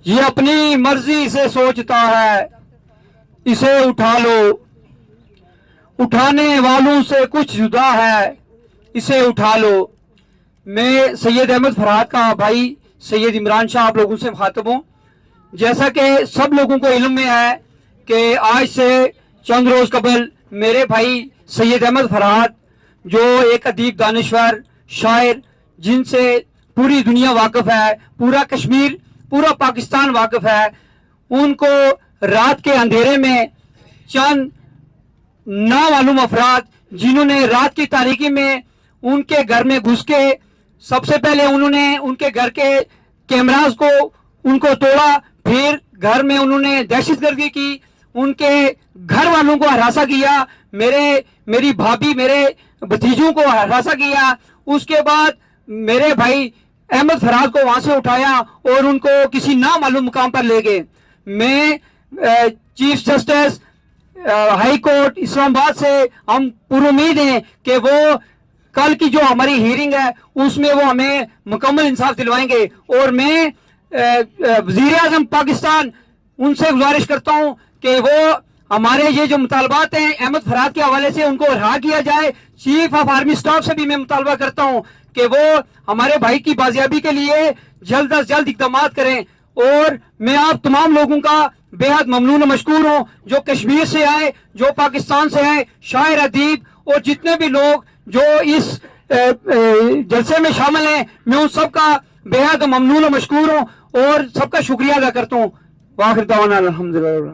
یہ اپنی مرضی سے سوچتا ہے، اسے اٹھا لو، اٹھانے والوں سے کچھ جدا ہے، اسے اٹھا لو۔ میں سید احمد فرحات کا بھائی سید عمران شاہ آپ لوگوں سے مخاطب ہوں۔ جیسا کہ سب لوگوں کو علم میں ہے کہ آج سے چند روز قبل میرے بھائی سید احمد فرحات، جو ایک ادیب، دانشور، شاعر، جن سے پوری دنیا واقف ہے، پورا کشمیر، پورا پاکستان واقف ہے، ان کو رات کے اندھیرے میں چند نامعلوم افراد، جنہوں نے رات کی تاریکی میں ان کے گھر میں گھس کے سب سے پہلے انہوں نے ان کے گھر کے کیمراز کو ان کو توڑا، پھر گھر میں انہوں نے دہشت گردی کی، ان کے گھر والوں کو ہراساں کیا، میری بھابھی، میرے بھتیجوں کو ہراساں کیا۔ اس کے بعد میرے بھائی احمد فرحات کو وہاں سے اٹھایا اور ان کو کسی نامعلوم مقام پر لے گئے۔ میں چیف جسٹس ہائی کورٹ اسلام آباد سے ہم پر امید ہیں کہ وہ کل کی جو ہماری ہیرنگ ہے اس میں وہ ہمیں مکمل انصاف دلوائیں گے، اور میں وزیر اعظم پاکستان ان سے گزارش کرتا ہوں کہ وہ ہمارے یہ جو مطالبات ہیں احمد فرحات کے حوالے سے ان کو رہا کیا جائے۔ چیف آف آرمی اسٹاف سے بھی میں مطالبہ کرتا ہوں کہ وہ ہمارے بھائی کی بازیابی کے لیے جلد از جلد اقدامات کریں، اور میں آپ تمام لوگوں کا بے حد ممنون و مشکور ہوں جو کشمیر سے آئے، جو پاکستان سے آئے، شاعر، ادیب اور جتنے بھی لوگ جو اس جلسے میں شامل ہیں، میں ان سب کا بے حد ممنون و مشکور ہوں اور سب کا شکریہ ادا کرتا ہوں۔ وآخر دعوانا الحمدللہ۔